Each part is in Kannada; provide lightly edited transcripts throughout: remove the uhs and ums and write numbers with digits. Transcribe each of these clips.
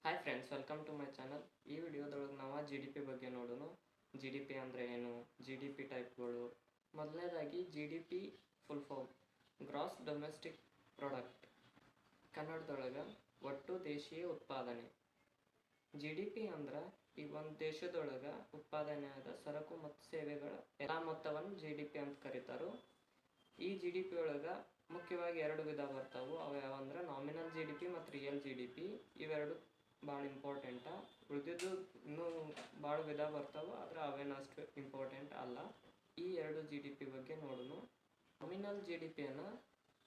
Hi friends, welcome to my channel. ಈ ವಿಡಿಯೋದೊಳಗೆ ನಾವು ಜಿ ಡಿ ಪಿ ಬಗ್ಗೆ ನೋಡೋಣ. ಜಿ ಡಿ ಪಿ ಅಂದರೆ ಏನು, ಜಿ ಡಿ ಪಿ ಟೈಪ್ಗಳು. ಮೊದಲನೇದಾಗಿ G D P full form gross domestic product. ಕನ್ನಡದೊಳಗೆ ಒಟ್ಟು ದೇಶೀಯ ಉತ್ಪಾದನೆ. ಜಿ ಡಿ ಪಿ ಅಂದ್ರೆ ಈಗ ಒಂದು ದೇಶದೊಳಗೆ ಉತ್ಪಾದನೆ ಆದ ಸರಕು ಮತ್ತು ಸೇವೆಗಳ ಎಲ್ಲ ಮೊತ್ತವನ್ನು ಜಿ ಡಿ ಪಿ ಅಂತ ಕರೀತಾರೆ. ಈ ಜಿ ಡಿ ಪಿ ಒಳಗೆ ಮುಖ್ಯವಾಗಿ ಎರಡು ವಿಧ ಬರ್ತಾವೆ. ಅವು ಯಾವಂದ್ರೆ ನಾಮಿನಲ್ ಜಿ ಡಿ ಪಿ ಮತ್ತು ರಿಯಲ್ ಜಿ ಡಿ ಪಿ. ಇವೆರಡು ಭಾಳ ಇಂಪಾರ್ಟೆಂಟ. ಉಳಿದಿದ್ದು ಇನ್ನೂ ಭಾಳ ವಿಧ ಬರ್ತಾವೆ, ಆದರೆ ಅವೇನು ಅಷ್ಟು ಇಂಪಾರ್ಟೆಂಟ್ ಅಲ್ಲ. ಈ ಎರಡು ಜಿ ಡಿ ಪಿ ಬಗ್ಗೆ ನೋಡೋಣ. ನಾಮಿನಲ್ ಜಿ ಡಿ ಪಿಯನ್ನು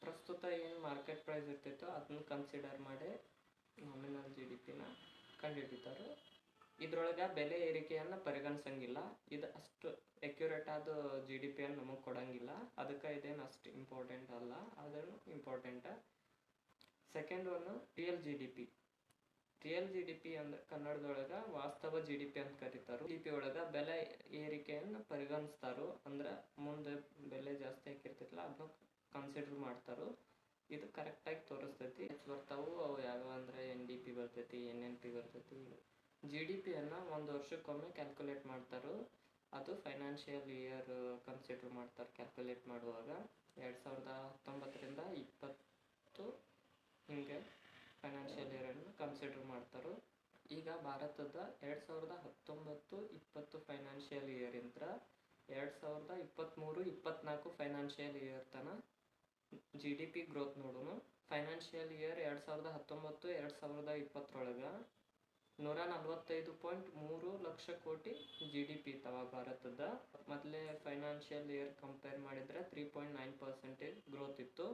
ಪ್ರಸ್ತುತ ಏನು ಮಾರ್ಕೆಟ್ ಪ್ರೈಸ್ ಇರ್ತಿತ್ತೋ ಅದನ್ನು ಕನ್ಸಿಡರ್ ಮಾಡಿ ನಾಮಿನಲ್ ಜಿ ಡಿ ಪಿನ ಕಂಡುಹಿಡಿತಾರೆ. ಇದ್ರೊಳಗೆ ಬೆಲೆ ಏರಿಕೆಯನ್ನು ಪರಿಗಣಿಸಂಗಿಲ್ಲ. ಇದು ಅಷ್ಟು ಎಕ್ಯುರೇಟ್ ಆದ ಜಿ ಡಿ ಪಿಯನ್ನು ನಮಗೆ ಕೊಡಂಗಿಲ್ಲ. ಅದಕ್ಕೆ ಇದೇನು ಅಷ್ಟು ಇಂಪಾರ್ಟೆಂಟ್ ಅಲ್ಲ, ಆದ್ರೂ important. Second one real G D P. Real G D P ಅಂದ್ರೆ ಕನ್ನಡದೊಳಗೆ ವಾಸ್ತವ ಜಿ ಡಿ ಪಿ ಅಂತ ಕರೀತಾರೆ. ಜಿ ಡಿ ಪಿ ಒಳಗೆ ಬೆಲೆ ಏರಿಕೆಯನ್ನು ಪರಿಗಣಿಸ್ತಾರೋ, ಅಂದ್ರೆ ಮುಂದೆ ಬೆಲೆ ಜಾಸ್ತಿ ಆಗಿರ್ತೈತಲ್ಲ ಅದನ್ನ ಕನ್ಸಿಡರ್ ಮಾಡ್ತಾರೋ. ಇದು ಕರೆಕ್ಟಾಗಿ ತೋರಿಸ್ತೈತಿ. ಬರ್ತಾವು ಅವು ಯಾವ್ಯಾವ ಅಂದ್ರೆ ಎನ್ ಡಿ ಪಿ ಬರ್ತೈತಿ, ಎನ್ ಎನ್ ಪಿ ಬರ್ತೈತಿ. ಜಿ ಡಿ ಪಿಯನ್ನು ಒಂದು ವರ್ಷಕ್ಕೊಮ್ಮೆ ಕ್ಯಾಲ್ಕುಲೇಟ್ ಮಾಡ್ತಾರೋ. ಅದು ಫೈನಾನ್ಷಿಯಲ್ ಇಯರ್ ಕನ್ಸಿಡರ್ ಮಾಡ್ತಾರೆ ಕ್ಯಾಲ್ಕುಲೇಟ್ ಮಾಡುವಾಗ. 2019ರಿಂದ 20 ಹಿಂಗೆ ಫೈನಾನ್ಷಿಯಲ್ ಇಯರನ್ನು ಕನ್ಸಿಡರ್ ಮಾಡ್ತಾರೆ. ಈಗ ಭಾರತದ 2019-20 ಫೈನಾನ್ಷಿಯಲ್ ಇಯರಿಂದ 2023-24 ಫೈನಾನ್ಷಿಯಲ್ ಇಯರ್ ತನಕ ಜಿ ಡಿ ಪಿ ಗ್ರೋತ್ ನೋಡೋಣ. ಫೈನಾನ್ಷಿಯಲ್ ಇಯರ್ 2019-2020 145.3 ಲಕ್ಷ ಕೋಟಿ ಜಿ ಡಿ ಪಿ ಇತ್ತವ ಭಾರತದ. ಮೊದಲೇ ಫೈನಾನ್ಷಿಯಲ್ ಇಯರ್ ಕಂಪೇರ್ ಮಾಡಿದರೆ 3.9% ಗ್ರೋತ್ ಇತ್ತು.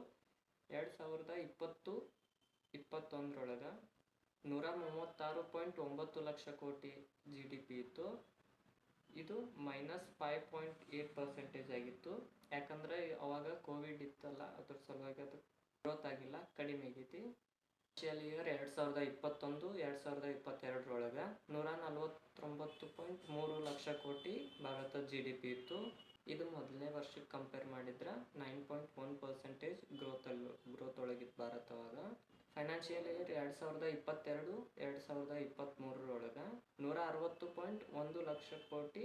2020-21 136.9 ಲಕ್ಷ ಕೋಟಿ ಜಿ ಡಿ ಪಿ ಇತ್ತು. ಇದು -5.8% ಆಗಿತ್ತು. ಯಾಕಂದರೆ ಅವಾಗ ಕೋವಿಡ್ ಇತ್ತಲ್ಲ, ಅದ್ರ ಸಲುವಾಗಿ ಅದು ಗ್ರೋತ್ ಆಗಿಲ್ಲ, ಕಡಿಮೆ ಆಗೈತಿ. ಫೈನಾನ್ಷಿಯಲ್ ಇಯರ್ 2021-2022 149.3 ಲಕ್ಷ ಕೋಟಿ ಭಾರತದ ಜಿ ಡಿ ಪಿ ಇತ್ತು. ಇದು ಮೊದಲನೇ ವರ್ಷಕ್ಕೆ ಕಂಪೇರ್ ಮಾಡಿದ್ರೆ 9.1% ಗ್ರೋತ್ ಒಳಗಿತ್ತು ಭಾರತ ಅವಾಗ. ಫೈನಾನ್ಷಿಯಲ್ ಇಯರ್ 2022-2023 160.1 ಲಕ್ಷ ಕೋಟಿ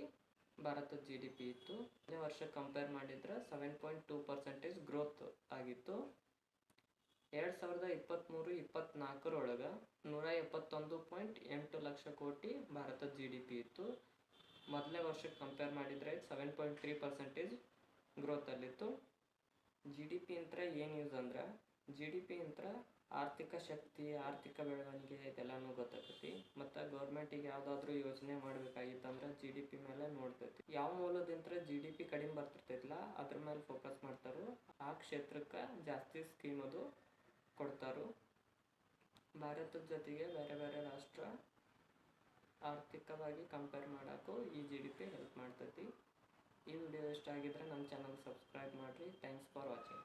ಭಾರತದ ಜಿ ಡಿ ಪಿ ಇತ್ತು. ಮೊದಲನೇ ವರ್ಷಕ್ಕೆ ಕಂಪೇರ್ ಮಾಡಿದ್ರೆ 7.2% ಗ್ರೋತ್ ಆಗಿತ್ತು. 2023-24 171.8 ಲಕ್ಷ ಕೋಟಿ ಭಾರತದ ಜಿ ಡಿ ಪಿ ಇತ್ತು. ಮೊದಲನೇ ವರ್ಷಕ್ಕೆ ಕಂಪೇರ್ ಮಾಡಿದರೆ 7.3% ಗ್ರೋತಲ್ಲಿತ್ತು. ಜಿ ಡಿ ಪಿ ಅಂತ ಏನು ಯೂಸ್ ಅಂದ್ರೆ, ಜಿ ಡಿ ಪಿ ಅಂತ ಆರ್ಥಿಕ ಶಕ್ತಿ, ಆರ್ಥಿಕ ಬೆಳವಣಿಗೆ ಇದೆಲ್ಲನೂ ಗೊತ್ತಾಗ್ತೈತಿ. ಮತ್ತು ಗೌರ್ಮೆಂಟಿಗೆ ಯಾವುದಾದ್ರೂ ಯೋಜನೆ ಮಾಡಬೇಕಾಗಿತ್ತಂದ್ರೆ ಜಿ ಡಿ ಪಿ ಮೇಲೆ ನೋಡ್ತೈತಿ. ಯಾವ ಮೂಲದಿಂದ ಜಿ ಡಿ ಪಿ ಕಡಿಮೆ ಬರ್ತಿರ್ತೈತಲ್ಲ ಅದ್ರ ಮೇಲೆ ಫೋಕಸ್ ಮಾಡ್ತಾರೋ, ಆ ಕ್ಷೇತ್ರಕ್ಕೆ ಜಾಸ್ತಿ ಸ್ಕೀಮ್ ಅದು ಕೊಡ್ತಾರೋ. ಭಾರತದ ಜೊತೆಗೆ ಬೇರೆ ಬೇರೆ ರಾಷ್ಟ್ರ ಆರ್ಥಿಕವಾಗಿ ಕಂಪೇರ್ ಮಾಡೋಕ್ಕೂ ಈ ಜಿ ಡಿ ಪಿ ಹೆಲ್ಪ್ ಮಾಡ್ತೈತಿ. ಈ ವಿಡಿಯೋ ಇಷ್ಟ ಆಗಿದ್ರೆ ನಮ್ಮ ಚಾನಲ್ ಸಬ್ಸ್ಕ್ರೈಬ್ ಮಾಡಿರಿ. Thanks for watching.